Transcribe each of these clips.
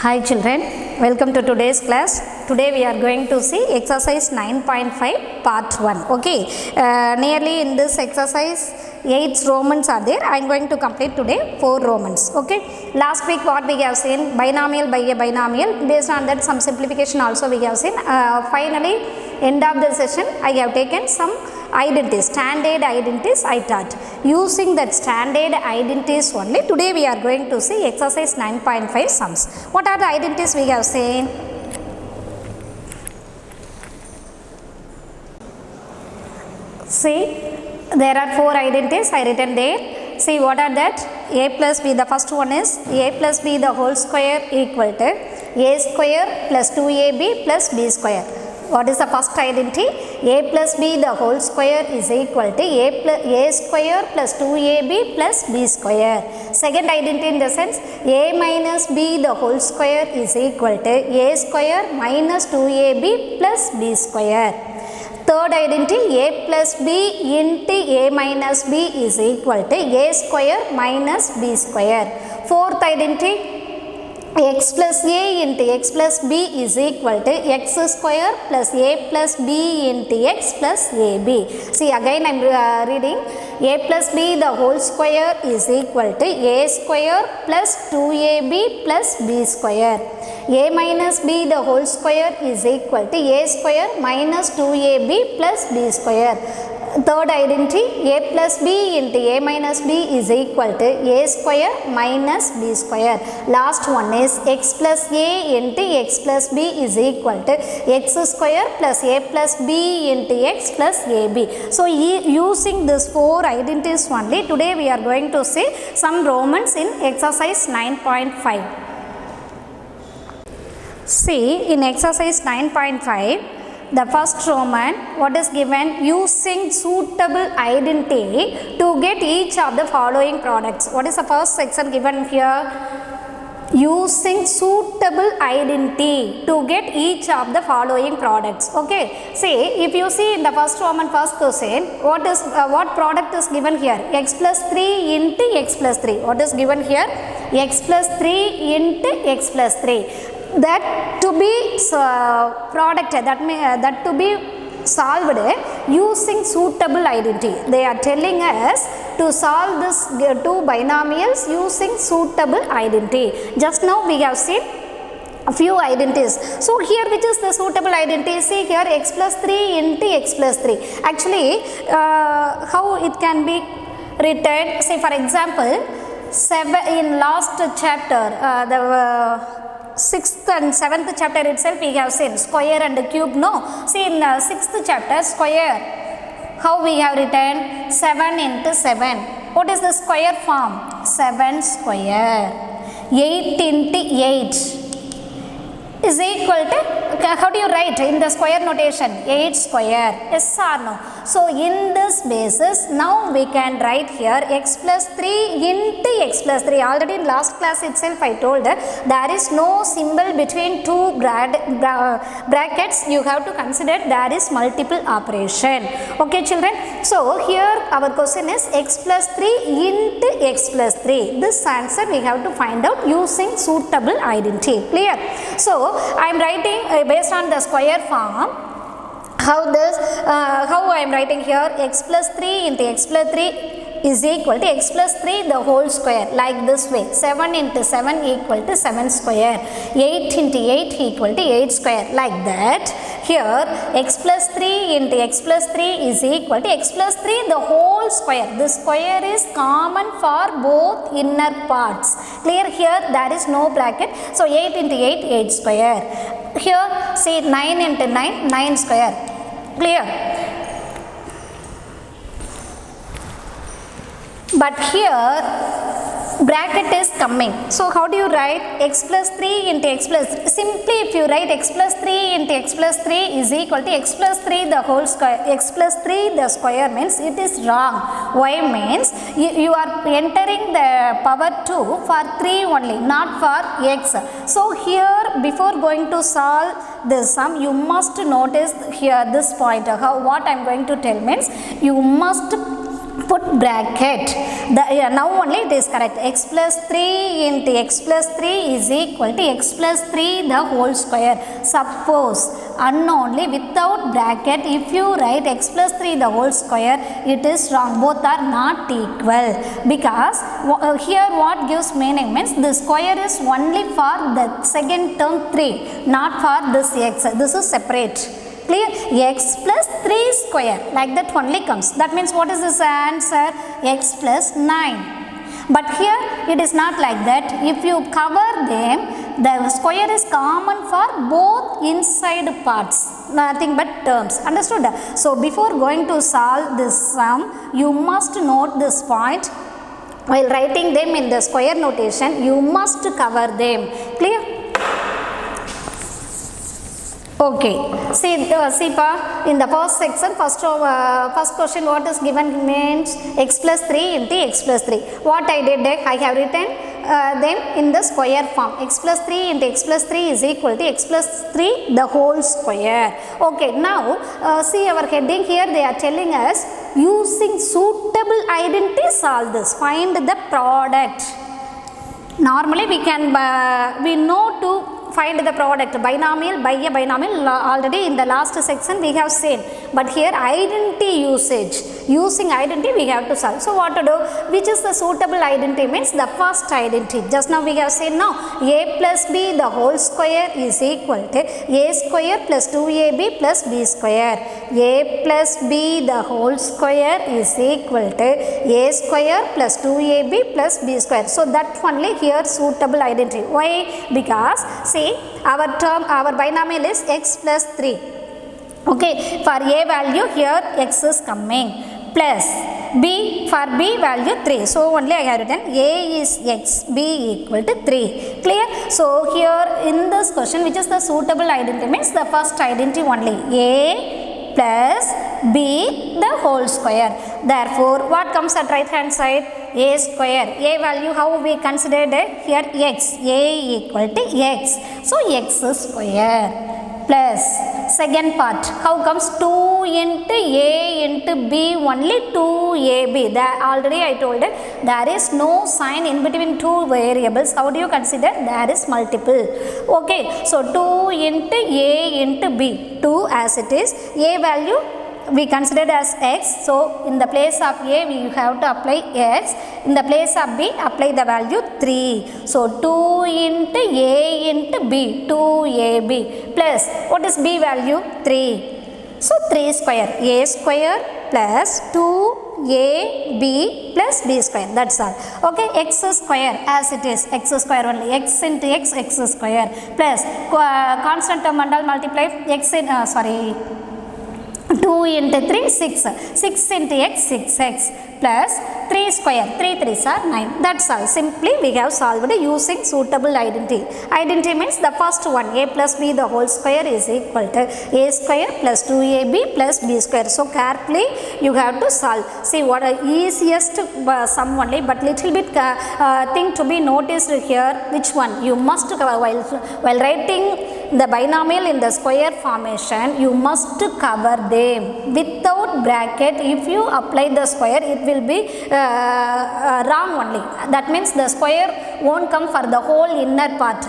Hi children, welcome to today's class. Today we are going to see exercise 9.5 part 1. Okay, nearly in this exercise 8 Romans are there. I am going to complete today 4 Romans. Okay, last week what we have seen, binomial by a binomial. Based on that some simplification also we have seen. Finally, end of the session I have taken some identities, standard identities I taught. Using that standard identities only, today we are going to see exercise 9.5 sums. What are the identities we have seen? See, there are 4 identities I written there. See what are that? A plus b, the first one is a plus b the whole square equal to a square plus 2ab plus b square. What is the first identity? A plus b the whole square is equal to a square plus 2ab plus b square. Second identity in the sense a minus b the whole square is equal to a square minus 2ab plus b square. Third identity a plus b into a minus b is equal to a square minus b square. Fourth identity x plus a into x plus b is equal to x square plus a plus b into x plus ab. See again I am reading a plus b the whole square is equal to a square plus 2ab plus b square. A minus b the whole square is equal to a square minus 2ab plus b square. Third identity a plus b into a minus b is equal to a square minus b square. Last one is x plus a into x plus b is equal to x square plus a plus b into x plus ab. So using these 4 identities only, today we are going to see some Romans in exercise 9.5. See, in exercise 9.5, the first Roman, what is given? Using suitable identity to get each of the following products. What is the first section given here? Using suitable identity to get each of the following products. Okay, see, if you see in the first Roman first question, what product is given here? X plus 3 into x plus 3. What is given here? X plus 3 into x plus 3. That to be product, that to be solved using suitable identity. They are telling us to solve this 2 binomials using suitable identity. Just now we have seen a few identities. So here which is the suitable identity? See here x plus 3 into x plus 3. Actually how it can be written? Say for example, 7 in last chapter the 6th and 7th chapter itself we have seen square and cube. No, see in 6th chapter square, how we have written 7 into 7. What is the square form? 7 square. 8 into 8 is equal to, how do you write in the square notation? 8 square. Yes or no? So in this basis now we can write here x plus 3 into x plus 3. Already in last class itself I told there is no symbol between 2 brackets. You have to consider there is multiple operation. Okay children. So here our question is x plus 3 into x plus 3. This answer we have to find out using suitable identity. Clear? So I am writing based on the square form. How I am writing here? X plus 3 into x plus 3 is equal to x plus 3 the whole square, like this way. 7 into 7 equal to 7 square. 8 into 8 equal to 8 square, like that. Here x plus 3 into x plus 3 is equal to x plus 3 the whole square. The square is common for both inner parts. Clear? Here there is no bracket. So 8 into 8, 8 square. Here see 9 into 9, 9 square. Clear? But here bracket is coming. So how do you write x plus 3 into x plus 3? Simply if you write x plus 3 into x plus 3 is equal to x plus 3 the whole square. X plus 3 the square means it is wrong. Why means you are entering the power 2 for 3 only, not for x. So here before going to solve this sum you must notice here this point. What I am going to tell means you must put bracket, now only it is correct. X plus 3 into x plus 3 is equal to x plus 3 the whole square. Suppose unknownly without bracket, if you write x plus 3 the whole square, it is wrong. Both are not equal, because here what gives meaning means the square is only for the second term 3, not for this x. This is separate. Clear? X plus 3 square, like that only comes. That means what is this answer? X plus 9. But here it is not like that. If you cover them, the square is common for both inside parts, nothing but terms. Understood? So before going to solve this sum, you must note this point. While writing them in the square notation, you must cover them. Clear? Okay, see in the first section, first question what is given means x plus 3 into x plus 3. What I did, I have written them in the square form. X plus 3 into x plus 3 is equal to x plus 3 the whole square. Okay, now see our heading here, they are telling us using suitable identity solve this. Find the product. Normally we know to find the product binomial by a binomial. Already in the last section we have seen, but here identity using identity we have to solve. So what to do? Which is the suitable identity means the first identity. Just now we have seen now a plus b the whole square is equal to a square plus 2ab plus b square. A plus b the whole square is equal to a square plus 2ab plus b square. So that only here suitable identity. Why? Because see, our binomial is x plus 3. Okay, for a value here x is coming, plus b, for b value 3. So only I have written a is x, b equal to 3. Clear? So here in this question, which is the suitable identity means the first identity only, a plus b the whole square. Therefore what comes at right hand side? A square. A value how we considered here? X. A equal to x. So x square plus second part. How comes? 2 into a into b only 2ab. That already I told it. There is no sign in between two variables. How do you consider? There is multiple. Okay. So 2 into a into b. 2 as it is. A value we considered as x, so in the place of a we have to apply x, in the place of b apply the value 3. So 2 into a into b, 2ab plus what is b value? 3. So 3 square, a square plus 2ab plus b square, that's all. Okay, x square as it is, x square only, x into x, x square plus constant term and all multiply x in 2 into 3, 6. 6 into x, 6x plus 3 square. 3 3s are 9. That's all. Simply we have solved using suitable identity. Identity means the first one, a plus b the whole square is equal to a square plus 2ab plus b square. So carefully you have to solve. See what are easiest sum only, but little bit thing to be noticed here. Which one? You must while writing the binomial in the square formation, you must cover them without bracket. If you apply the square, it will be wrong only. That means the square won't come for the whole inner part.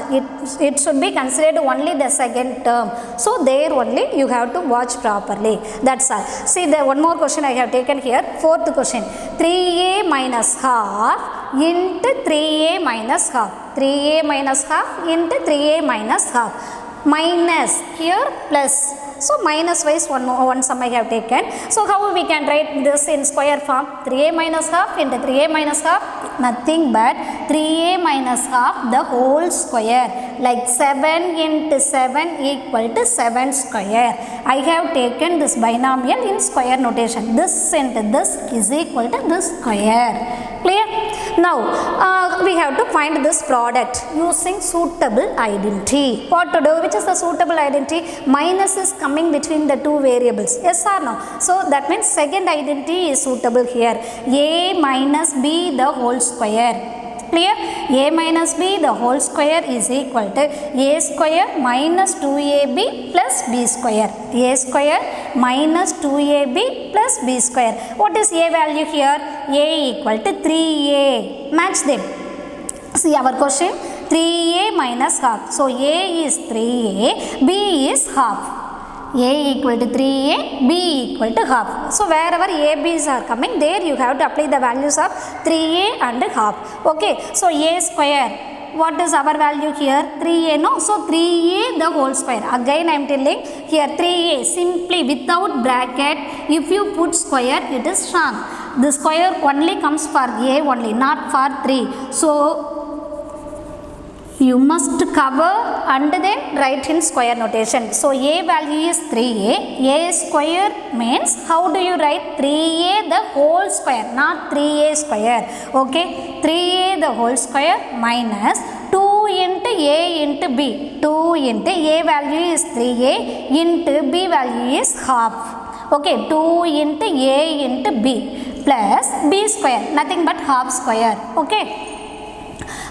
It should be considered only the second term. So there only you have to watch properly. That's all. See the one more question I have taken here. Fourth question. 3a minus half into 3a minus half. 3a minus half into 3a minus half. Minus here plus. So minus wise one sum I have taken. So how we can write this in square form? 3a minus half into 3a minus half, nothing but 3a minus half the whole square, like 7 into 7 equal to 7 square. I have taken this binomial in square notation. This into this is equal to this square. Clear? Now we have to find this product using suitable identity. What to do? Which is the suitable identity? Minus is coming between the two variables. Yes or no? So that means second identity is suitable here. A minus b the whole square. Clear? A minus b the whole square is equal to a square minus 2ab plus b square. A square minus 2ab plus b square. What is a value here? A equal to 3a. Match them. See our question, 3a minus half. So a is 3a, b is half. A equal to 3a, b equal to half. So wherever a, b's are coming, there you have to apply the values of 3a and half. Okay, so a square, what is our value here? 3a, no? So 3a the whole square. Again I am telling here 3a, simply without bracket, if you put square, it is wrong. The square only comes for a only, not for 3. So you must cover and then write in square notation. So a value is 3a. A square means, how do you write? 3a the whole square, not 3a square. Okay, 3a the whole square minus 2 into a into b. 2 into a value is 3a into b value is half. Okay, 2 into a into b plus b square, nothing but half square. Okay,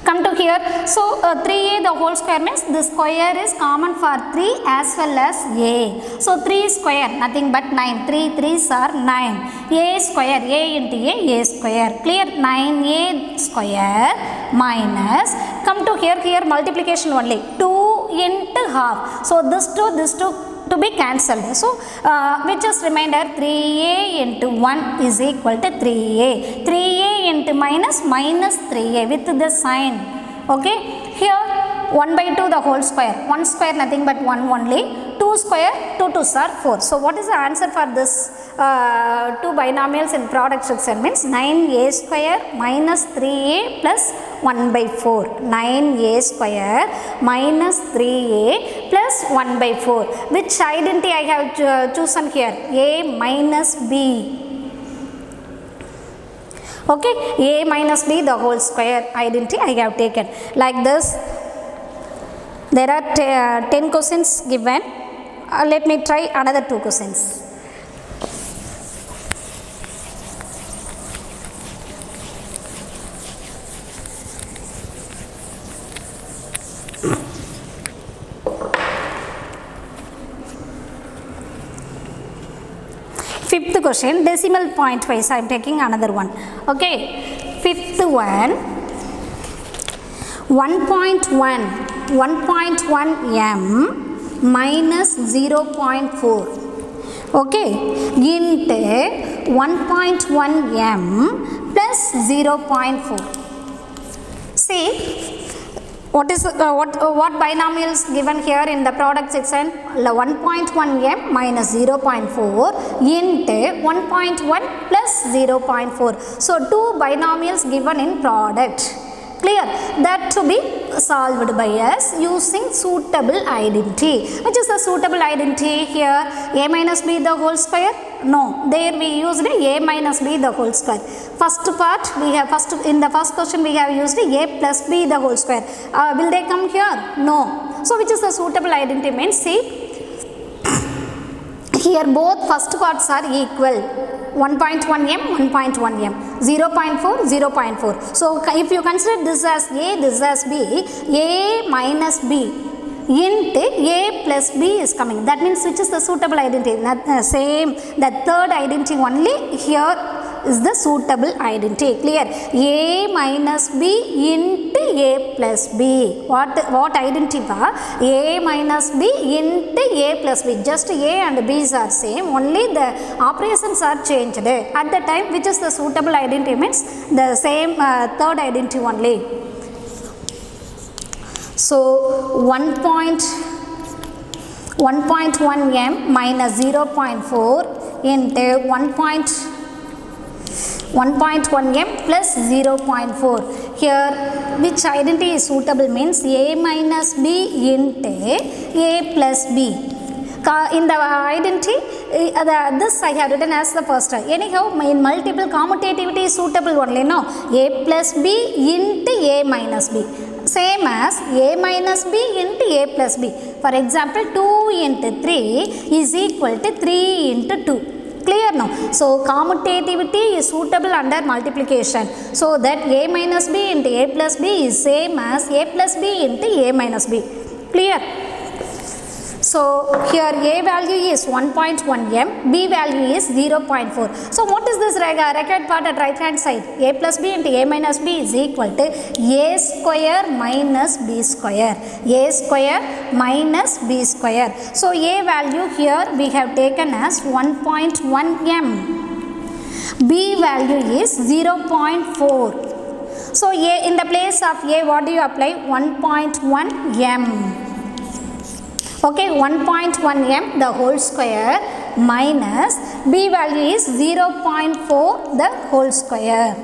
come to here. So 3a the whole square means the square is common for 3 as well as a. So 3 square, nothing but 9. 3 3s are 9. A square, a into a square. Clear? 9a square minus, come to here, here multiplication only, 2 into half. So this 2 to be cancelled. So which is remainder? 3a into 1 is equal to 3a. 3a into minus 3a with the sign. Okay, here 1 by 2 the whole square. 1 square nothing but 1 only. 2 square, 2 2s are 4. So what is the answer for this two binomials in product section? Means 9a square minus 3a plus 1 by 4. 9a square minus 3a plus 1 by 4. Which identity I have chosen here? A minus b. Okay, a minus b the whole square identity I have taken. Like this, there are 10 questions given. Let me try another 2 questions. Fifth question, decimal point wise I am taking another one. Okay, fifth one, 1.1 m minus 0.4. Okay, into 1.1 m plus 0.4. See, what is what binomial is given here in the product section? 1.1 m minus 0.4 into 1.1 plus 0.4. So 2 binomials given in product. Clear? That to be solved by us using suitable identity. Which is the suitable identity here? A minus b the whole square? No, there we used a minus b the whole square. First part we have, in the first question we have used a plus b the whole square. Will they come here? No. So which is the suitable identity? Means, see, here both first parts are equal. 1.1 m, 1.1 m, 0.4, 0.4. So if you consider this as a, this as b, a minus b into a plus b is coming. That means which is the suitable identity? Same, the third identity only here is the suitable identity. Clear? A minus b into a plus b. What identity? A minus b into a plus b. Just a and b's are same, only the operations are changed. At the time, which is the suitable identity? Means the same third identity only. So 1.1 m minus 0.4 into 1.1 m plus 0.4. Here which identity is suitable? Means a minus b into a plus b. In the identity, this I have written as the first. Anyhow, in multiple commutativity is suitable only. No, a plus b into a minus b. Same as a minus b into a plus b. For example, 2 into 3 is equal to 3 into 2. Clear now? So commutativity is suitable under multiplication. So that a minus b into a plus b is same as a plus b into a minus b. Clear? So here A value is 1.1 m, B value is 0.4. So what is this required part at right hand side? A plus B into A minus B is equal to A square minus B square. A square minus B square. So A value here we have taken as 1.1 m. B value is 0.4. So A, in the place of A, what do you apply? 1.1 m. Okay, 1.1 m the whole square minus B value is 0.4 the whole square.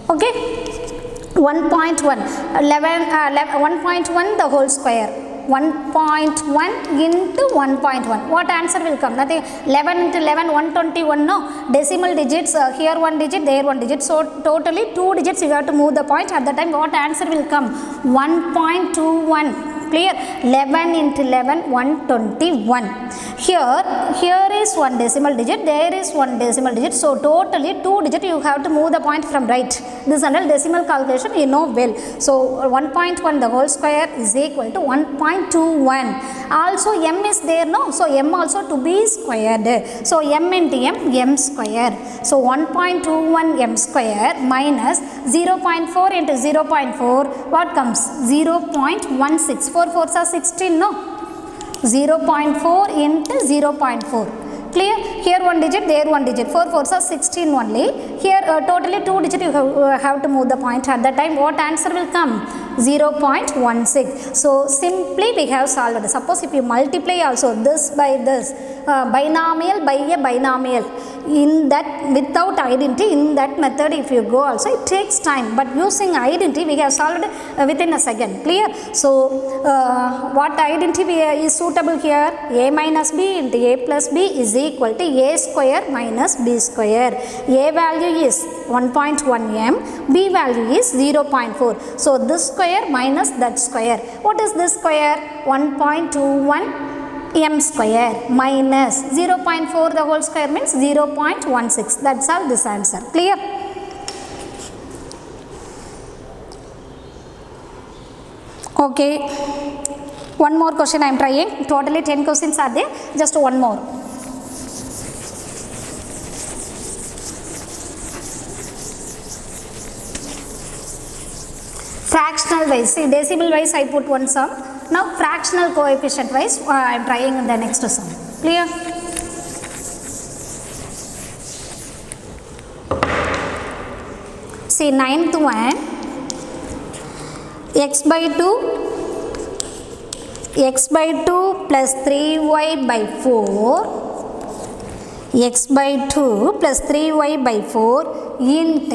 Okay, 1.1 1.1 the whole square. 1.1 into 1.1. What answer will come? Nothing. 11 into 11, 121. No. Decimal digits. Here one digit, there one digit. So totally 2 digits you have to move the point. At that time, what answer will come? 1.21. Clear? 11 into 11, 121. Here is one decimal digit. There is one decimal digit. So totally 2 digit you have to move the point from right. This under decimal calculation you know well. So 1.1 the whole square is equal to 1.21. Also m is there, no? So m also to be squared. So m into m square. So 1.21 m square minus 0.4 into 0.4. What comes? 0.16. 4 4s are 16, no? 0.4 into 0.4. Clear? Here one digit, there one digit. 4 4s are 16 only. Here totally 2 digit you have to move the point. At that time what answer will come? 0.16. So simply we have solved. Suppose if you multiply also this by this, binomial by a binomial, in that without identity, in that method if you go also it takes time, but using identity we have solved within a second. Clear? So what identity is suitable here? A minus B into A plus B is equal to A square minus B square. A value is 1.1 m, B value is 0.4. So this square minus that square. What is this square? 1.21 m square minus 0.4 the whole square means 0.16. That's all this answer. Clear? Okay. One more question I am trying. Totally 10 questions are there. Just one more. Fractional wise. See, decimal wise I put one sum. Now fractional coefficient wise I am trying the next sum. Clear? See, 9th one, x by 2 plus 3y by 4, x by 2 plus 3y by 4 into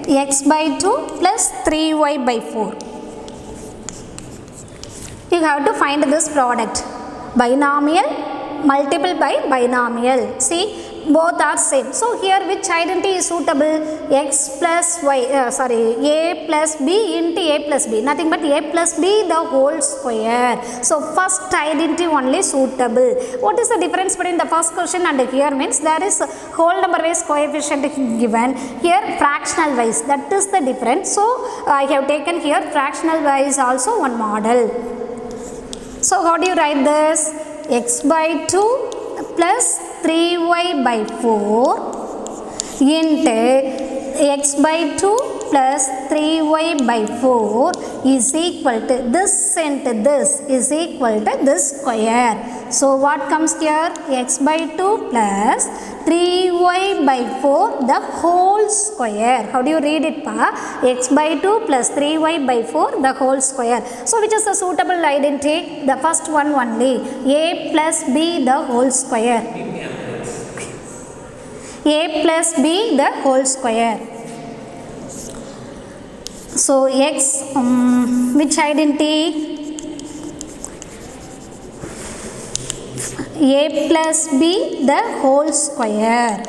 x by 2 plus 3y by 4. You have to find this product. Binomial, multiple by binomial. See, both are same. So here which identity is suitable? X plus y, A plus b into A plus b. Nothing but A plus b the whole square. So first identity only suitable. What is the difference between the first question and here? Means there is whole number wise coefficient given. Here fractional wise. That is the difference. So I have taken here fractional wise also one model. So how do you write this? X by 2 plus 3y by 4 into x by 2 plus 3y by 4 is equal to this into this is equal to this square. So what comes here? X by 2 plus 3y by 4 the whole square. How do you read it, pa? X by 2 plus 3y by 4 the whole square. So which is the suitable identity? The first one only. A plus b the whole square. A plus b the whole square. So x, which identity? A plus b the whole square.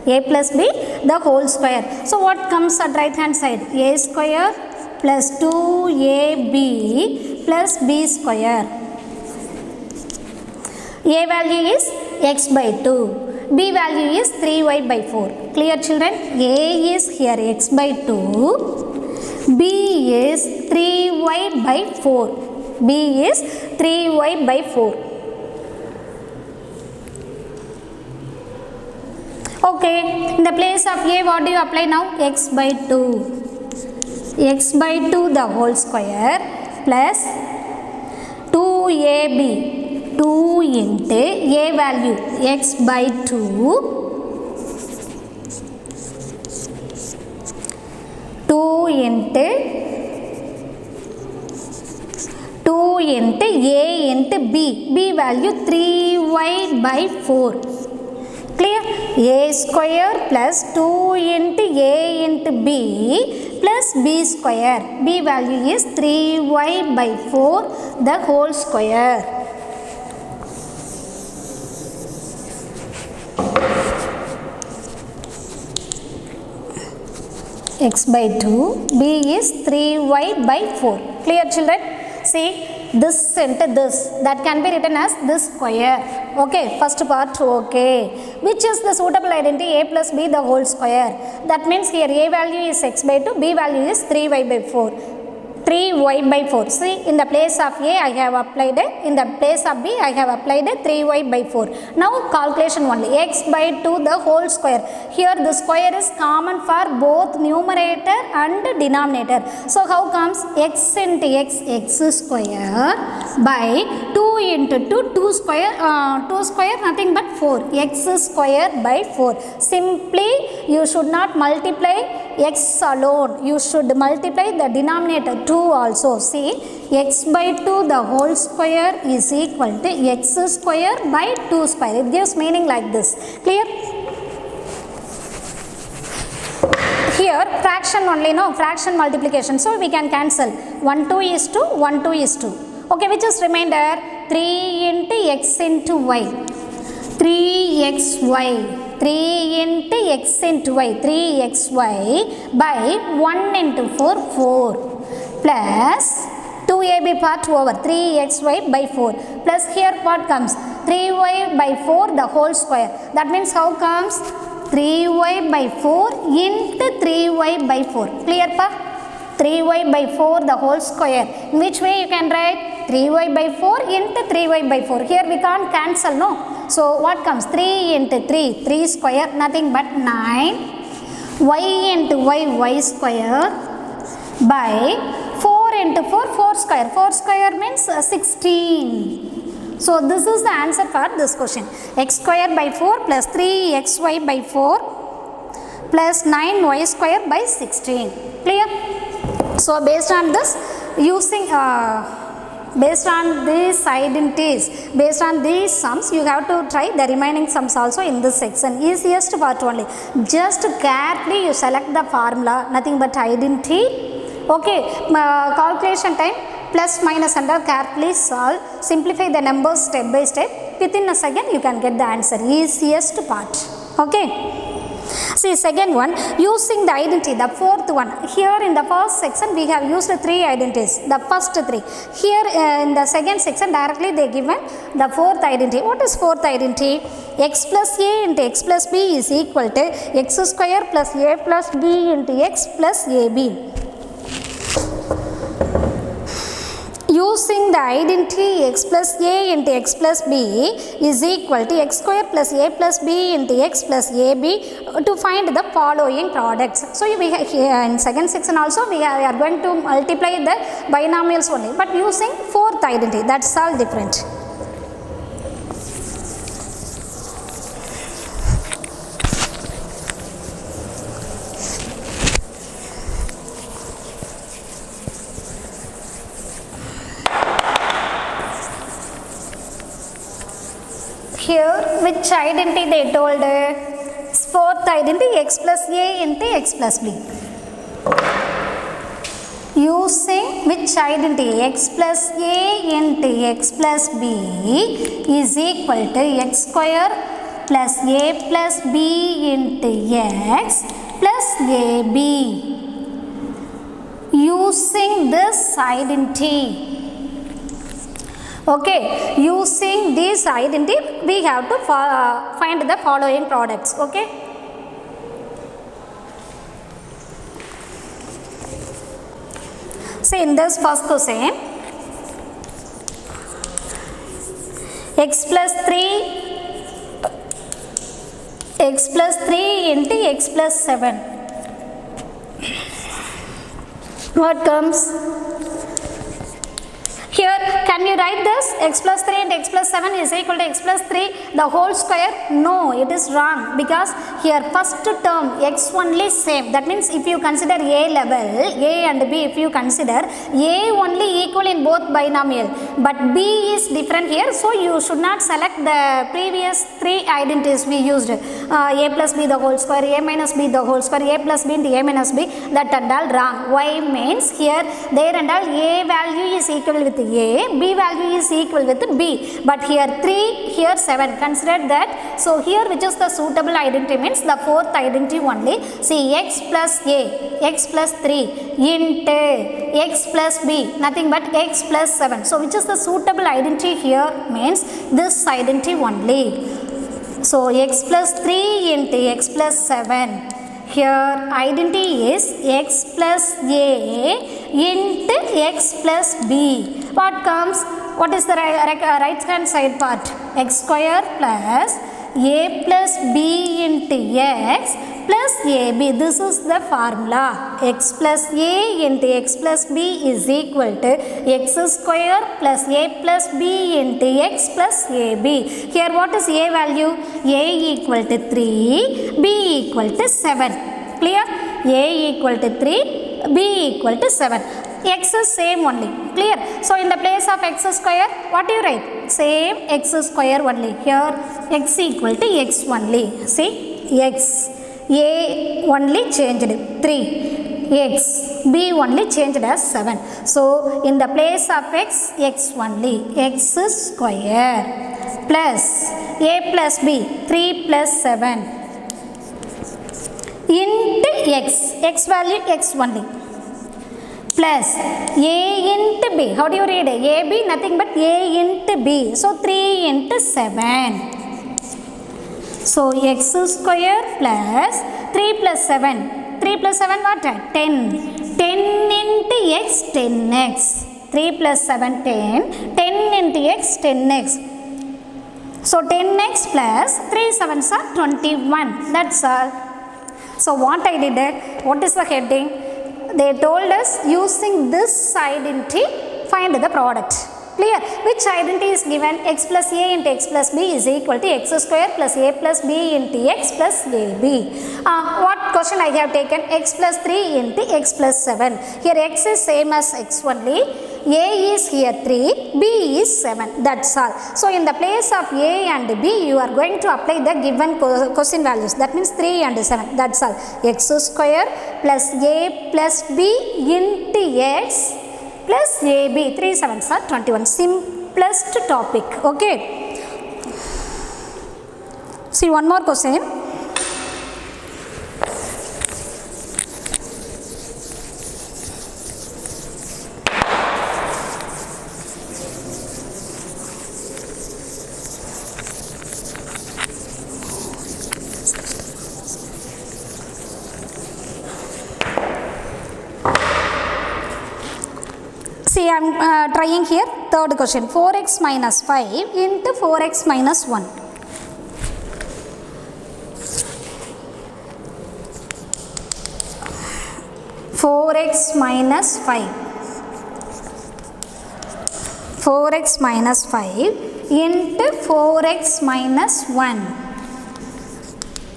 A plus b the whole square. So what comes at right hand side? A square plus 2ab plus b square. A value is x by 2. B value is 3y by 4. Clear, children? A is here x by 2. B is 3y by 4. B is 3y by 4. Okay, in the place of a, what do you apply now? X by 2. X by 2 the whole square plus 2ab. 2 into a value x by 2. 2 into a into b. B value 3y by 4. Clear? A square plus 2 into a into b plus b square. B value is 3y by 4 the whole square. X by 2, b is 3y by 4. Clear, children? See, this into this, that can be written as this square. Okay, first part, okay. Which is the suitable identity? A plus b the whole square. That means here a value is x by 2, b value is 3y by 4. 3y by 4. See, in the place of a I have applied it, in the place of b I have applied it 3y by 4. Now calculation only, x by 2 the whole square. Here the square is common for both numerator and denominator. So how comes? X into x, x square by 2 into 2, 2 square, 2 square nothing but 4, x square by 4. Simply you should not multiply x alone, you should multiply the denominator 2 also. See, x by 2 the whole square is equal to x square by 2 square. It gives meaning like this. Clear? Here fraction only, no, fraction multiplication. So we can cancel 1 2 is 2, 1 2 is 2. Okay, which is remainder? 3 into x into y. 3xy. 3 into x into y, 3xy by 1 into 4, 4 plus 2ab part over 3xy by 4 plus here what comes? 3y by 4 the whole square. That means how comes? 3y by 4 into 3y by 4. Clear pa? 3y by 4 the whole square. In which way you can write? 3y by 4 into 3y by 4. Here we can't cancel, no? So what comes? 3 into 3, 3 square, nothing but 9. Y into y, y square by 4 into 4, 4 square. 4 square means 16. So this is the answer for this question. X square by 4 plus 3xy by 4 plus 9y square by 16. Clear? So based on this, using based on these identities, based on these sums, you have to try the remaining sums also in this section. Easiest part only. Just carefully you select the formula, nothing but identity. Okay, calculation time, plus minus under, carefully solve, simplify the numbers step by step. Within a second you can get the answer. Easiest part. Okay. See, second one, using the identity, the fourth one. Here in the first section we have used 3 identities, the first 3. Here in the second section directly they given the fourth identity. What is fourth identity? X plus a into x plus b is equal to x square plus a plus b into x plus ab. Using the identity x plus a into x plus b is equal to x square plus a plus b into x plus ab to find the following products. So we have here in second section also we are going to multiply the binomials only, but using fourth identity, that's all different. Here which identity they told? Fourth identity x plus a into x plus b. Using which identity? X plus a into x plus b is equal to x square plus a plus b into x plus ab. Using this identity. Okay, using this identity we have to find the following products. Okay, so in this first question, x plus 3 x plus 3 into x plus 7. What comes? Here, can you write this? X plus 3 and x plus 7 is equal to x plus 3 the whole square? No, it is wrong, because here first term x only same. That means if you consider a level, a and b, if you consider a only equal in both binomial, but b is different here, so you should not select the previous three identities we used. A plus b the whole square, a minus b the whole square, a plus b into a minus b, that and all wrong. Why? Means here there and all a value is equal with a, b value is equal with b, but here 3, here 7, consider that. So here which is the suitable identity means the fourth identity only. See, x plus a, x plus 3 into x plus b, nothing but x plus 7. So which is the suitable identity here means this identity only. So x plus 3 into x plus 7. Here identity is x plus a into x plus b. What comes? What is the right hand side part? X square plus a plus b into x plus ab. This is the formula. X plus a into x plus b is equal to x square plus a plus b into x plus ab. Here what is a value? A equal to 3, b equal to 7. Clear? A equal to 3, b equal to 7. X is same only. Clear? So in the place of x square, what do you write? Same x square only. Here x equal to x only. See, x, a only changed 3, x, b only changed as 7. So in the place of x, x only, x square plus a plus b, 3 plus 7 into x value x only, plus a into b. How do you read? A b nothing but a into b. So 3 into 7. So x square plus 3 plus 7. 3 plus 7 what? 10. 10 into x, 10x. 3 plus 7, 10. 10 into x, 10x. So 10x plus 3 7s are 21. That's all. So what I did, what is the heading? They told us using this identity, find the product. Clear? Which identity is given? X plus a into x plus b is equal to x square plus a plus b into x plus ab. What question I have taken? X plus 3 into x plus 7. Here x is same as x only. A is here 3, b is 7. That's all. So in the place of a and b, you are going to apply the given question values. That means 3 and 7. That's all. X square plus a plus b into x plus ab. 3 7s are 21. Simplest topic. Okay. See one more question. See, I am trying here. Third question. 4x minus 5 into 4x minus 1. Four x minus 5. 4x minus 5 into 4x minus 1.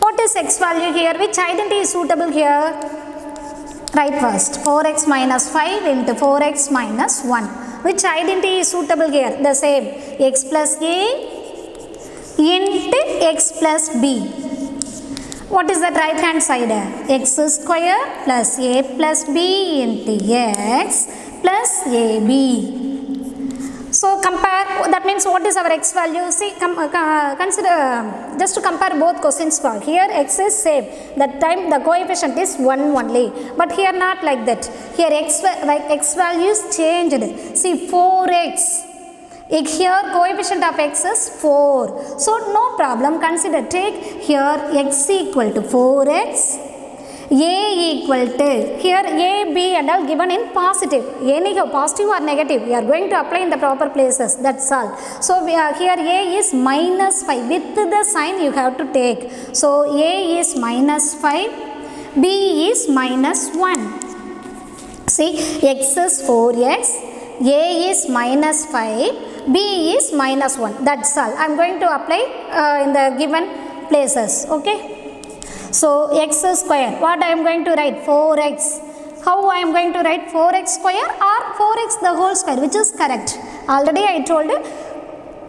What is x value here? Which identity is suitable here? Write first. 4x minus 5 into 4x minus 1. Which identity is suitable here? The same. X plus a into x plus b. What is that right hand side? X square plus a plus b into x plus ab. So compare, that means what is our x value? See, consider, just to compare both questions. For here x is same, that time the coefficient is 1 only, but here not like that. Here x value is changed. See, 4x. Here coefficient of x is 4. So no problem, consider, take here x equal to 4x A equal to, here A, B and all given in positive. Any positive or negative, we are going to apply in the proper places, that's all. So we are here A is minus 5, with the sign you have to take. So A is minus 5, B is minus 1. See, X is 4X, A is minus 5, B is minus 1, that's all. I am going to apply in the given places, okay. So x square, what I am going to write? 4x. How I am going to write 4x square or 4x the whole square, which is correct? Already I told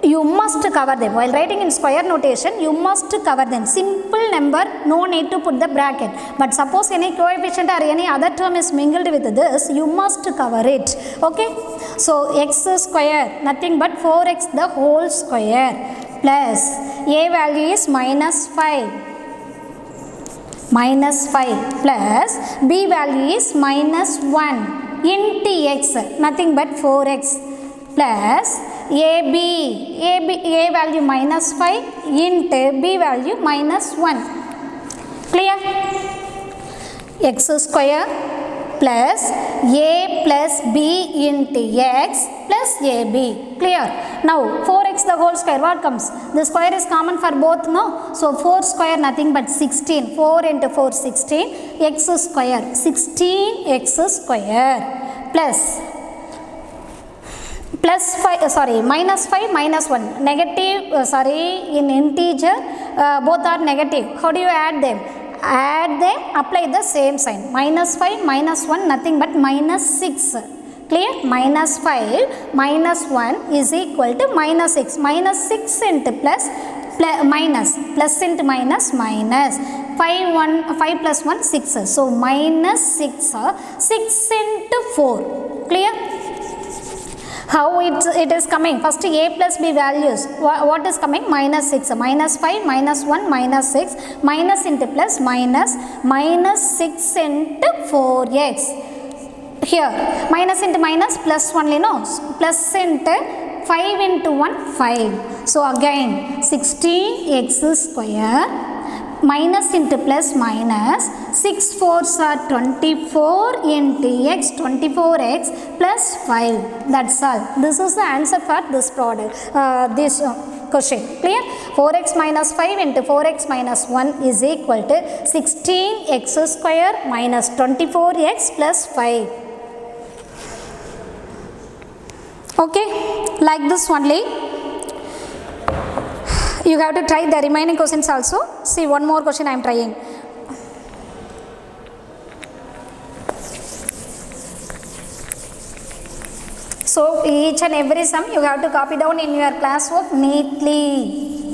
you must cover them. While writing in square notation, you must cover them. Simple number, no need to put the bracket. But suppose any coefficient or any other term is mingled with this, you must cover it. Okay. So x square, nothing but 4x the whole square, plus a value is minus 5. Minus 5 plus b value is minus 1 into x, nothing but 4x, plus a value minus 5 into b value minus 1. Clear? X square plus a plus b into x plus ab. Clear? Now 4x the whole square, what comes? The square is common for both, no? So 4 square nothing but 16. 4 into 4 16. X square 16x square plus minus 5 minus 1. Negative, in integer both are negative. How do you add them? Add them, apply the same sign. Minus 5 minus 1 nothing but minus 6. Clear? Minus 5 minus 1 is equal to minus 6. Minus 6 into plus minus. Plus into minus minus. 5 plus 1 6. So minus 6. 6 into 4. Clear? How it is coming? First a plus b values. What is coming? Minus 6. Minus 5 minus 1 minus 6. Minus into plus minus. Minus 6 into 4x. Here minus into minus plus only, no? Plus into 5 into 1 5. So again 16x square minus into plus minus 6 4s are 24 into x 24x plus 5. That's all. This is the answer for this product. This question. Clear? 4x minus 5 into 4x minus 1 is equal to 16x square minus 24x plus 5. Okay, like this only. You have to try the remaining questions also. See, one more question I am trying. So each and every sum you have to copy down in your classwork neatly.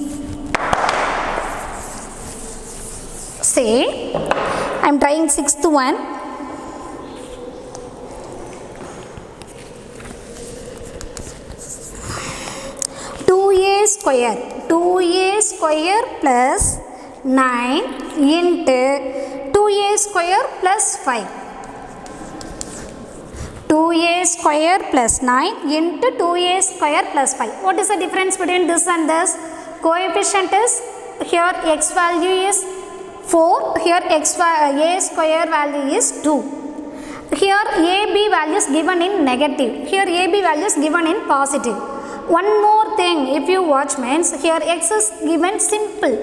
See, I am trying 6th one. 2a square plus 9 into 2a square plus 5. 2a square plus 9 into 2a square plus 5. What is the difference between this and this? Coefficient is, here x value is 4, here a square value is 2. Here ab value is given in negative, here ab value is given in positive. One more thing, if you watch means, here x is given simple,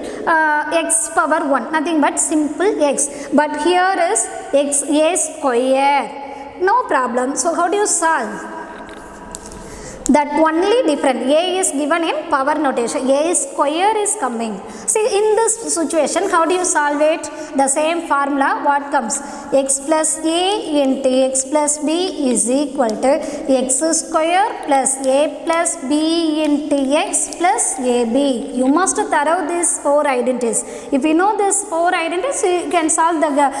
x power 1, nothing but simple x. But here is x a square, no problem. So how do you solve? That only different. A is given in power notation, a square is coming. See, in this situation, how do you solve it? The same formula, what comes? X plus a into x plus b is equal to x square plus a plus b into x plus ab. You must thorough these 4 identities. If you know these 4 identities, you can solve the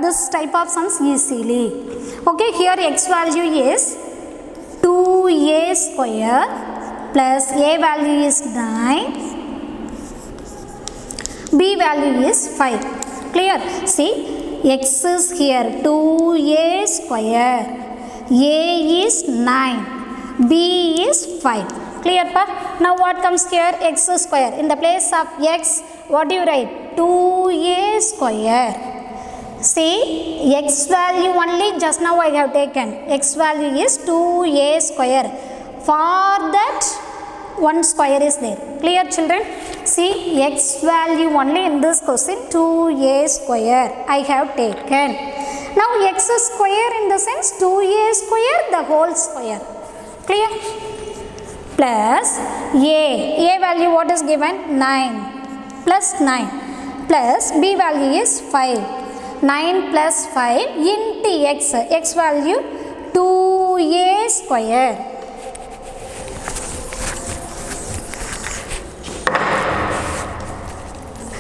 this type of sums easily. Okay, here x value is 2a square plus a value is 9, b value is 5. Clear? See, x is here 2a square, a is 9, b is 5. Clear, pa? Now what comes here? X square. In the place of x, what do you write? 2a square. See, x value only just now I have taken. X value is 2a square. For that, one square is there. Clear, children? See, x value only in this question 2a square I have taken. Now x square in the sense 2a square the whole square. Clear? Plus a value what is given? 9 plus 9 plus b value is 5. 9 plus 5 into x value 2a square.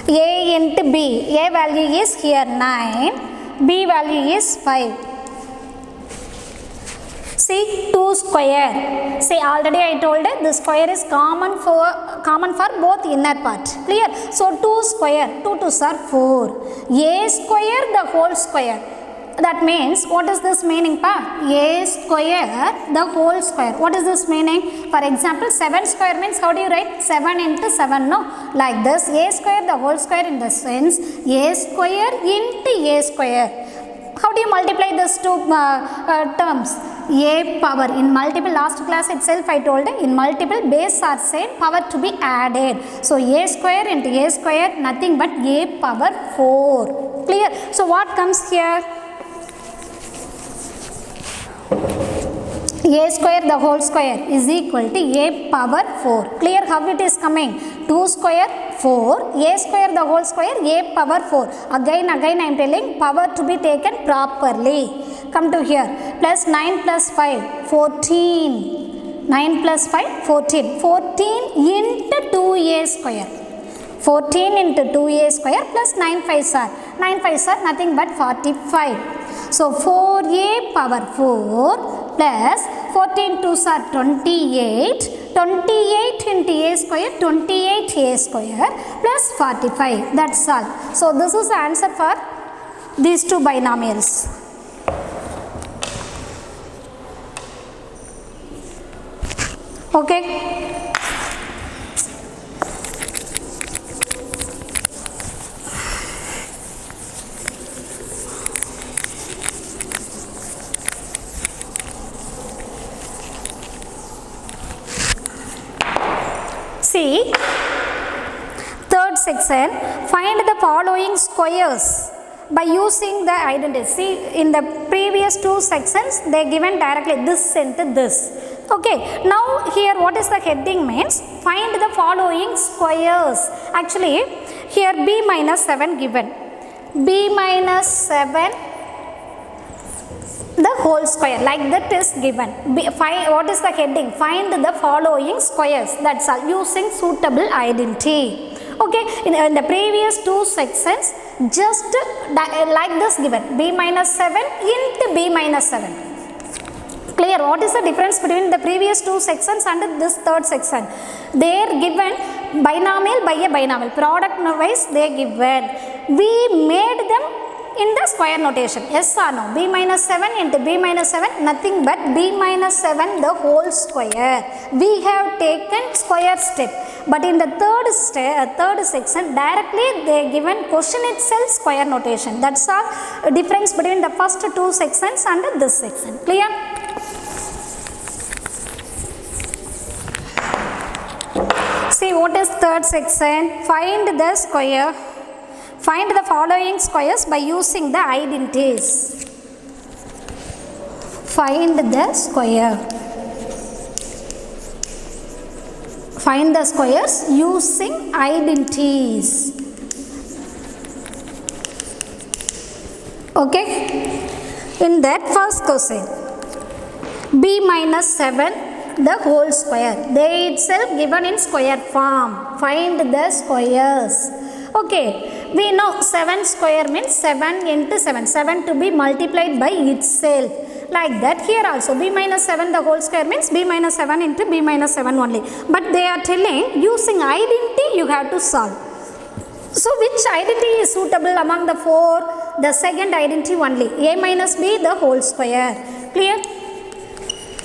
A into b, a value is here 9, b value is 5. See, 2 square. See, already I told it, the square is common for both inner part. Clear? So 2 square, 2 2s are 4. A square the whole square. That means, what is this meaning pa? A square the whole square. What is this meaning? For example, 7 square means how do you write? 7 into 7, no? Like this, a square the whole square in the sense, a square into a square. How do you multiply these two terms? A power. In multiple, last class itself I told, in multiple base are same, power to be added. So a square into a square, nothing but a power 4. Clear? So what comes here? A square the whole square is equal to a power 4. Clear how it is coming? 2 square 4, a square the whole square, a power 4. Again I am telling, power to be taken properly. Come to here. Plus 9 plus 5, 14. 9 plus 5, 14. 14 into 2a square. 14 into 2a square plus 9 5s are. 9 5s are nothing but 45. So 4a power 4 plus 14 2s are 28. 28 into a square, 28a square plus 45. That's all. So this is the answer for these two binomials. Okay. See, third section, find the following squares by using the identity. See, in the previous two sections, they given directly this into this. Okay, now here what is the heading means? Find the following squares. Actually, here b minus 7 given. B minus 7 the whole square, like that is given. What is the heading? Find the following squares. That's all, using suitable identity. Okay, in the previous two sections, just like this given, b minus 7 into b minus 7. Clear? What is the difference between the previous two sections and this third section? They are given binomial by a binomial, product wise they are given. We made them in the square notation. Yes or no? B minus 7 into b minus 7, nothing but b minus 7 the whole square. We have taken square step. But in the third section, directly they are given question itself square notation. That's all difference between the first two sections and this section. Clear? See, what is third section? Find the square. Find the following squares by using the identities. Find the square. Find the squares using identities. Okay. In that first question, b minus 7 the whole square. They itself given in square form. Find the squares. Okay. We know 7 square means 7 into 7. 7 to be multiplied by itself. Like that here also b minus 7 the whole square means b minus 7 into b minus 7 only. But they are telling using identity you have to solve. So which identity is suitable among the four? The second identity only. A minus b the whole square. Clear?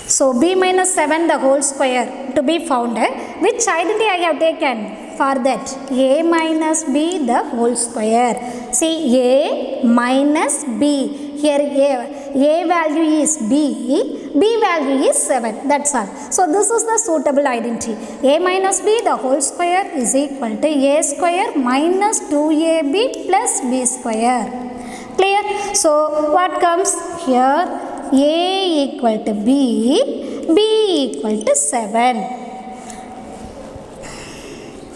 So b minus 7 the whole square to be found. Which identity I have taken? for that a minus b the whole square. See, a minus b, here a value is b value is 7, that's all. So this is the suitable identity. A minus b the whole square is equal to a square minus 2ab plus b square. Clear? So what comes here? A equal to b, b equal to 7.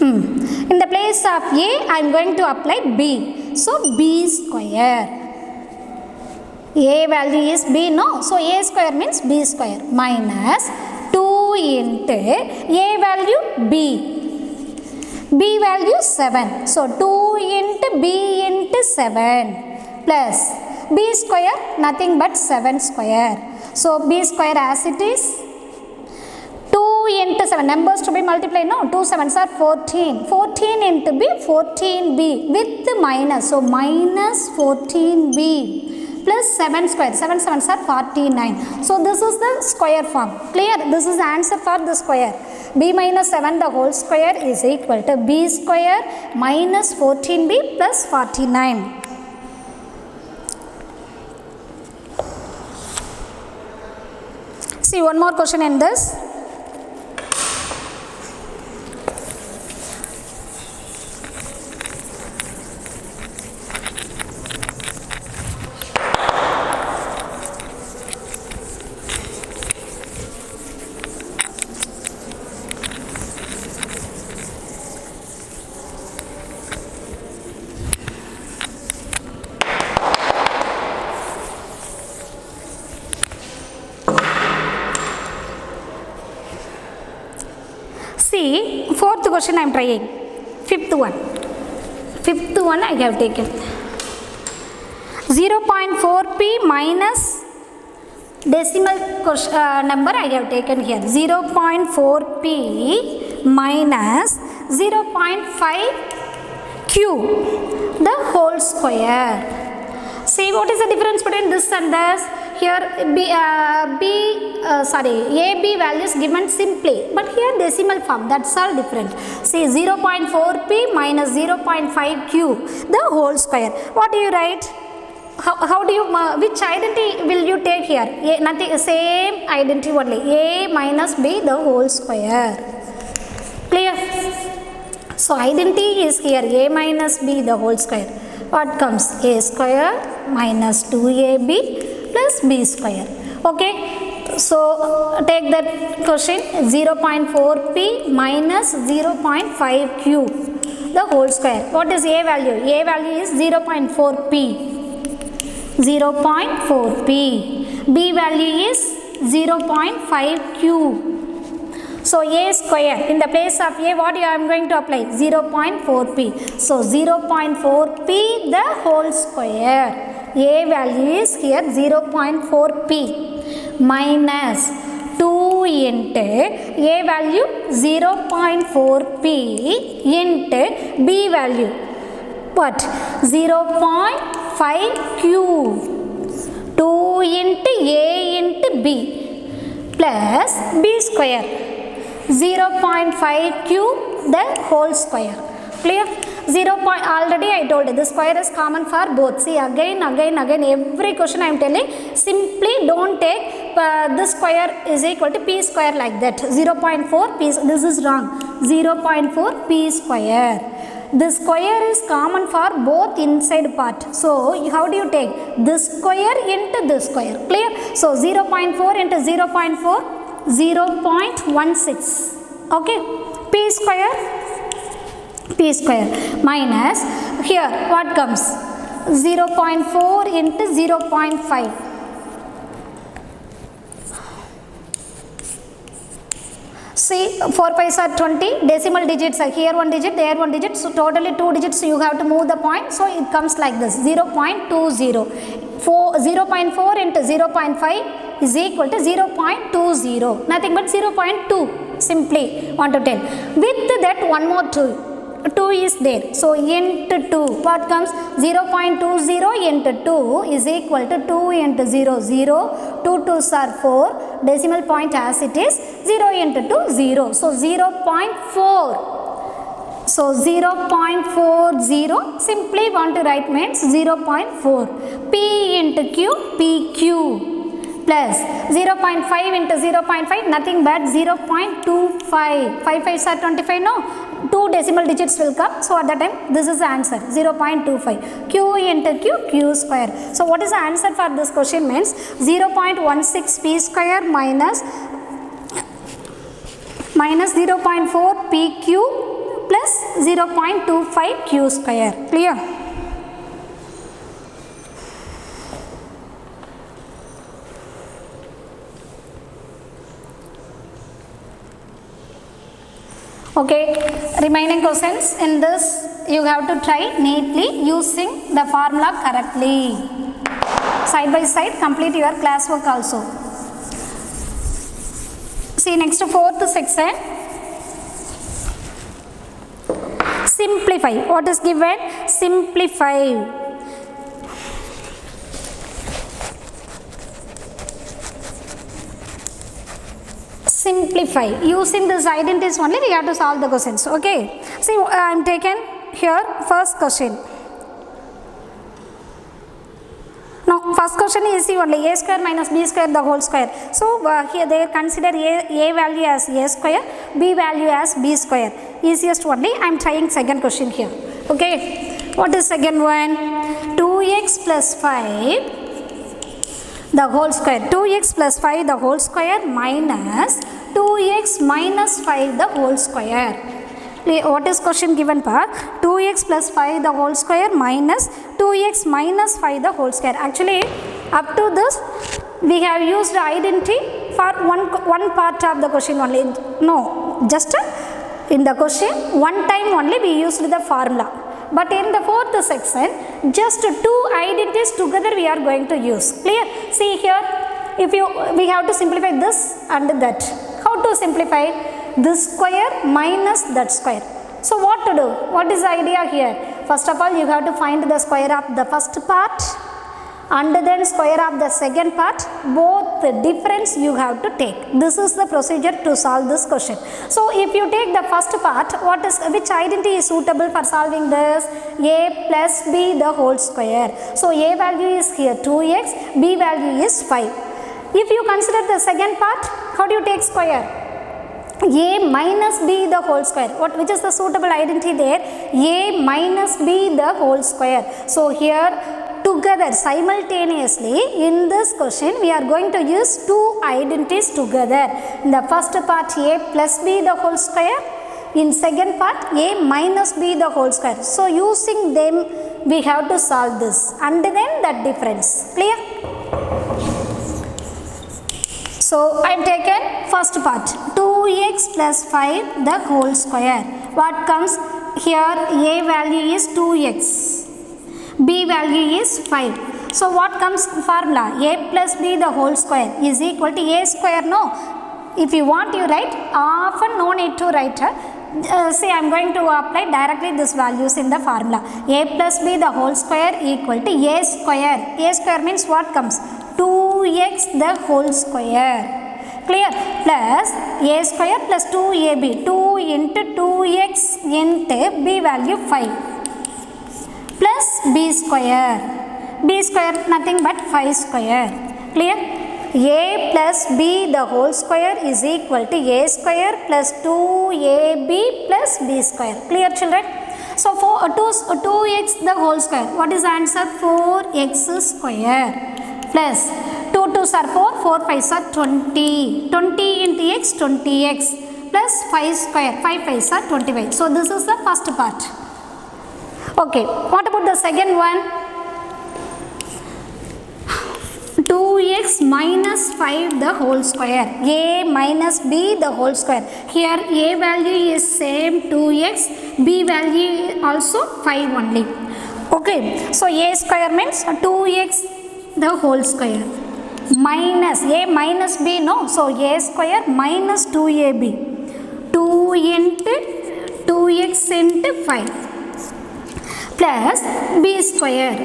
In the place of a, I am going to apply b. So b square. A value is b, no? So a square means b square minus 2 into a value b. B value 7. So 2 into b into 7 plus b square, nothing but 7 square. So b square as it is. 2 into 7, numbers to be multiplied, no? 2 7s are 14. 14 into b, 14b with minus. So minus 14b plus 7 square. 7 7s are 49. So this is the square form. Clear? This is the answer for the square. B minus 7 the whole square is equal to b square minus 14b plus 49. See one more question in this. See, fourth question I am trying. Fifth one I have taken. 0.4p minus decimal number I have taken here. 0.4p minus 0.5q the whole square. See, what is the difference between this and this? Here AB value is given simply, but here decimal form, that's all different. See, 0.4p minus 0.5q the whole square. What do you write? How do you, which identity will you take here? Nothing, same identity only. A minus b the whole square. Clear? So identity is here a minus b the whole square. What comes? A square minus 2ab plus b square. Okay, so take that question. 0.4p minus 0.5q the whole square. What is a value? A value is 0.4p. 0.4p. B value is 0.5q. So a square, in the place of a, what I am going to apply? 0.4p. So 0.4p the whole square. A value is here 0.4p minus 2 into a value 0.4p into b value. What? 0.5q. 2 into a into b plus b square. 0.5q the whole square. Clear? 0. Already I told you, the square is common for both. See, again every question I am telling, simply don't take this square is equal to p square like that. 0.4 p, this is wrong. 0.4 p square. The square is common for both inside part. So how do you take this square into this square? Clear? So 0.4 into 0.4, 0.16. Okay, p square minus here what comes? 0.4 into 0.5. See, 4 5s are 20, decimal digits are here 1 digit, there 1 digit, so totally 2 digits you have to move the point, so it comes like this, 0.20. 0.4 into 0.5 is equal to 0.20, nothing but 0.2, simply want to tell. With that one more 2 is there, so into 2, what comes? 0.20 into 2 is equal to 2 into 0, 0, 2 2s are 4, decimal point as it is, 0 into 2, 0, so 0.4 So 0.40 simply want to write means 0.4. P into Q, PQ plus 0.5 into 0.5 nothing but 0.25. 5 5s are 25, no? 2 decimal digits will come. So at that time this is the answer 0.25. Q into Q, Q square. So what is the answer for this question means 0.16 P square minus 0.4 PQ plus 0.25 Q square. Clear? Okay, remaining questions in this you have to try neatly using the formula correctly. Side by side complete your classwork also. See next fourth section. Simplify. What is given? Simplify. Simplify. Using these identities only we have to solve the questions. Okay. See I am taken here first question. Now first question is easy only, a square minus b square the whole square. So here they consider a value as a square, b value as b square. Easiest only. I am trying second question here. Okay. What is second one? 2x plus 5 the whole square. 2x plus 5 the whole square minus 2x minus 5 the whole square. What is question given for? 2x plus 5 the whole square minus 2x minus 5 the whole square. Actually up to this we have used identity for one part of the question only. No, just in the question one time only we used the formula. But in the fourth section just two identities together we are going to use. Clear? See here, if we have to simplify this and that. How to simplify? This square minus that square. So what to do? What is the idea here? First of all you have to find the square of the first part and then square of the second part. Both the difference you have to take. This is the procedure to solve this question. So if you take the first part, which identity is suitable for solving this? A plus b the whole square. So a value is here 2x, b value is 5. If you consider the second part, how do you take square? A minus b the whole square. Which is the suitable identity there? A minus b the whole square. So here together simultaneously in this question we are going to use two identities together. In the first part a plus b the whole square, in second part a minus b the whole square. So using them we have to solve this and then that difference. Clear? So I have taken first part 2x plus 5 the whole square. What comes here? A value is 2x, b value is 5. So what comes formula? A plus b the whole square is equal to a square. No, if you want you write, often no need to write. See I am going to apply directly these values in the formula. A plus b the whole square equal to a square. A square means what comes? 2x the whole square. Clear? Plus a square plus 2ab. 2 into 2x into b value 5 plus b square. B square nothing but 5 square. Clear? A plus b the whole square is equal to a square plus 2ab plus b square. Clear children? So for 2x the whole square. What is the answer? 4x square plus 2 2s are 4, 4 5s are 20. 20 into x 20x plus 5 square. 5 5s are 25. So this is the first part. Okay, what about the second one? 2x minus 5 the whole square. A minus b the whole square. Here a value is same 2x, b value also 5 only. Okay, so a square means 2x the whole square minus a minus b, no? So a square minus 2ab. 2 into 2x into 5 plus b square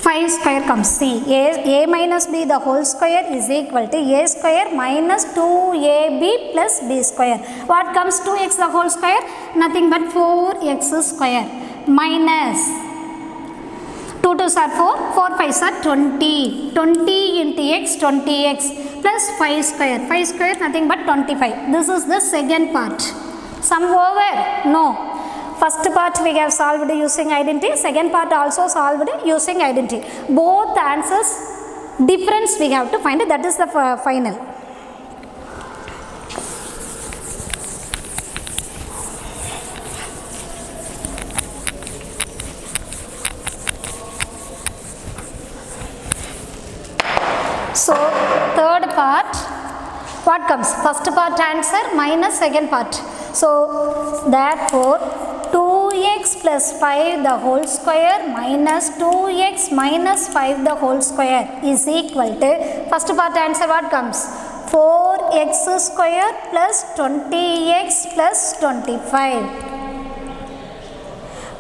5 square comes. See, a minus b the whole square is equal to a square minus 2ab plus b square. What comes 2x the whole square? Nothing but 4x square minus 2 2s are 4, 4 5s are 20. 20 into x, 20x plus 5 square. 5 square nothing but 25. This is the second part. Sum over? No. First part we have solved using identity. Second part also solved using identity. Both answers difference we have to find. That is the final. So third part, what comes? First part answer minus second part. So therefore 2x plus 5 the whole square minus 2x minus 5 the whole square is equal to, first part answer what comes? 4x square plus 20x plus 25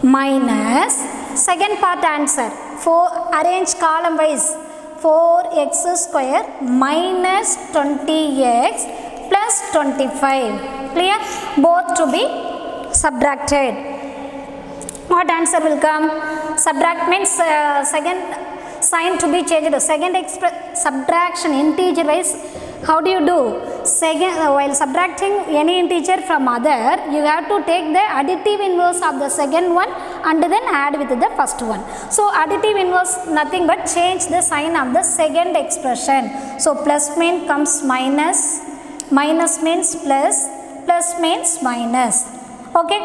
minus second part answer, arrange column wise, 4x square minus 20x plus 25. Clear? Both to be subtracted. What answer will come? Subtract means second sign to be changed. Second subtraction integer wise, how do you do? Second, while subtracting any integer from other, you have to take the additive inverse of the second one and then add with the first one. So additive inverse nothing but change the sign of the second expression. So plus means comes minus, minus means plus, plus means minus. Okay,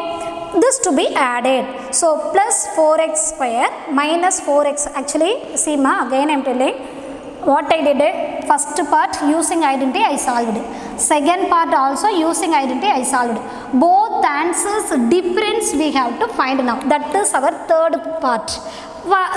this to be added. So plus 4x square minus 4x. Actually, see ma, again I am telling what I did. First part using identity I solved. Second part also using identity I solved. Both answers difference we have to find now. That is our third part.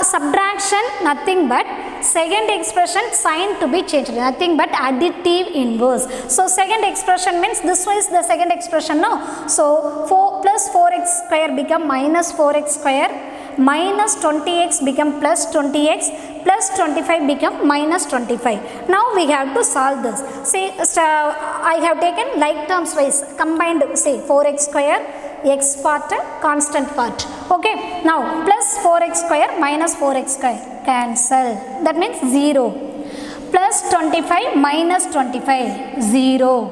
Subtraction nothing but second expression sign to be changed, nothing but additive inverse. So second expression means this was the second expression, no? So 4 plus 4x square become minus 4x square, minus 20x become plus 20x, plus 25 become minus 25. Now we have to solve this. See, I have taken like terms wise combined, say 4x square, x part, constant part. Okay, now plus 4x square minus 4x square, cancel. That means 0. Plus 25 minus 25, 0.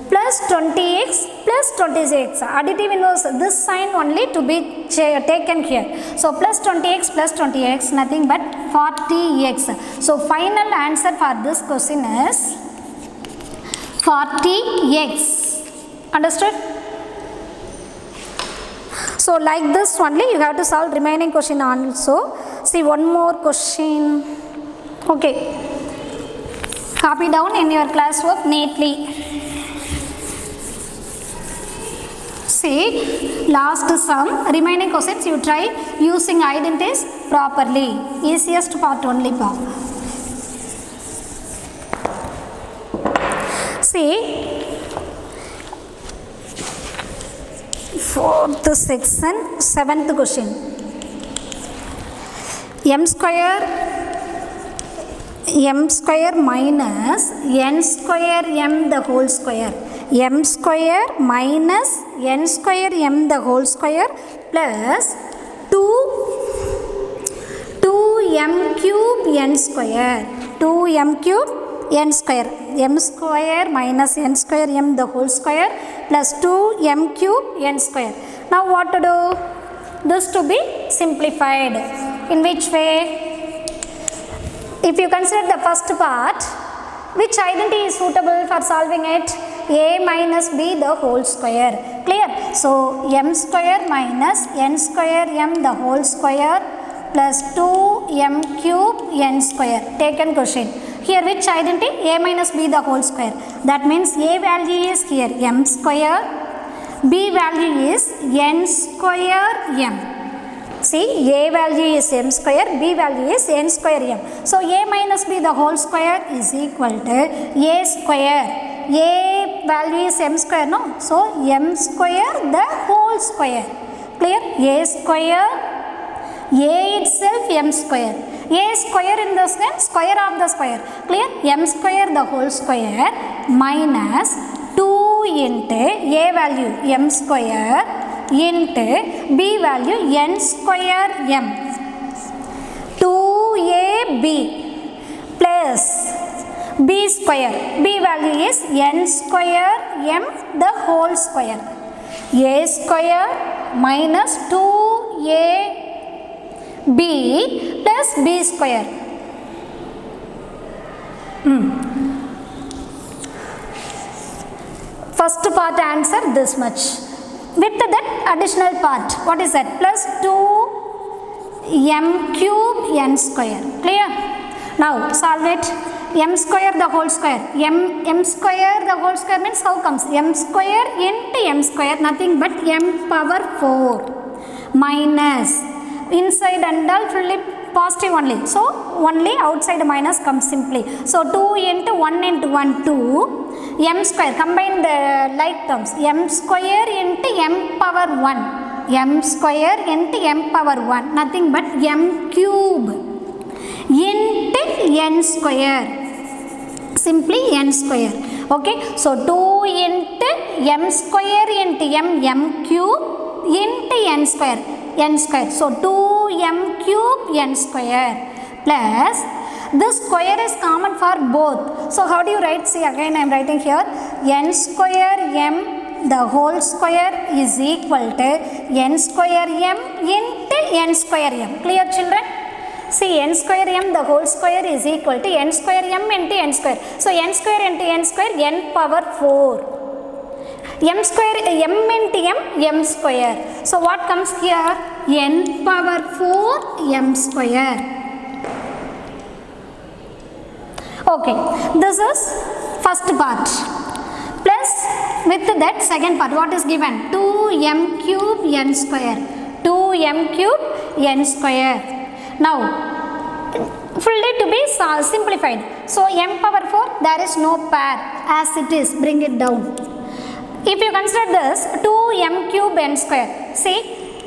Plus 20x plus 26. Additive inverse, this sign only to be taken here. So plus 20x plus 20x, nothing but 40x. So final answer for this question is 40x. Understood? So like this only you have to solve remaining question also. See one more question. Okay. Copy down in your classwork neatly. See last sum, remaining questions you try using identities properly. Easiest part only pa. See fourth section, seventh question. M square minus n square m the whole square. M square minus n square m the whole square plus 2m cube n square. 2m cube n square. M square minus n square m the whole square plus 2m cube n square. Now what to do? This to be simplified. In which way? If you consider the first part, which identity is suitable for solving it? A minus b the whole square. Clear? So m square minus n square m the whole square plus 2m cube n square. Taken question. Here which identity? A minus b the whole square. That means a value is here m square, b value is n square m. See, a value is m square, b value is n square m. So a minus b the whole square is equal to a square. A value is m square, no? So m square the whole square. Clear? A square, a itself m square. A square in the square of the square. Clear? M square the whole square minus 2 into A value M square into B value N square M. 2AB plus B square. B value is N square M the whole square. A square minus 2AB plus B square. First part answer this much. With that additional part, what is that? Plus 2m cube n square. Clear? Now solve it. M square the whole square. M square the whole square means how comes? M square into M square, nothing but M power 4 minus inside and all fully positive only. So only outside minus comes simply. So 2 into 1 into 1 2. M square, combine the like terms. M square into M power 1. M square into M power 1, nothing but M cube into N square. Simply N square. Okay, so 2 into M square into M cube into N square. N square. So 2M cube N square plus this square is common for both. So how do you write? See, again I am writing here N square M the whole square is equal to N square M into N square M. Clear, children? See, N square M the whole square is equal to N square M into N square. So N square into N square, N power 4. M square, M into M square. So what comes here? N power 4 M square. Okay, this is first part. Plus with that second part, what is given? 2m cube n square. 2m cube n square. Now fully to be simplified. So m power 4, there is no pair as it is. Bring it down. If you consider this 2m cube n square, see,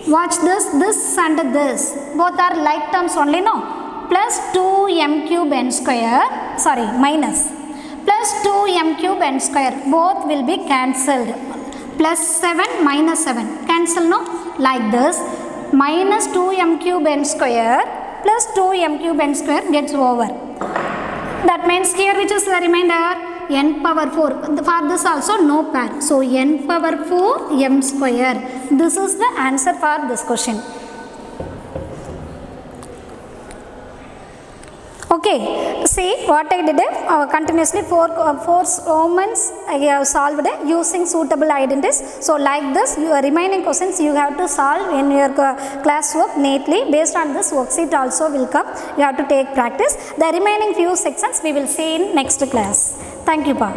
watch this and this, both are like terms only, no? Plus 2m cube n square, sorry, minus, plus 2m cube n square, both will be cancelled. Plus 7 minus 7, cancel, no? Like this, minus 2m cube n square plus 2m cube n square gets over. That means here which is the remainder? N power 4. For this also no pair. So n power 4 m square. This is the answer for this question. Okay, see what I did. Continuously four Romans I have solved using suitable identities. So like this, your remaining questions you have to solve in your classwork neatly. Based on this, worksheet also will come. You have to take practice. The remaining few sections we will see in next class. Thank you, Pa.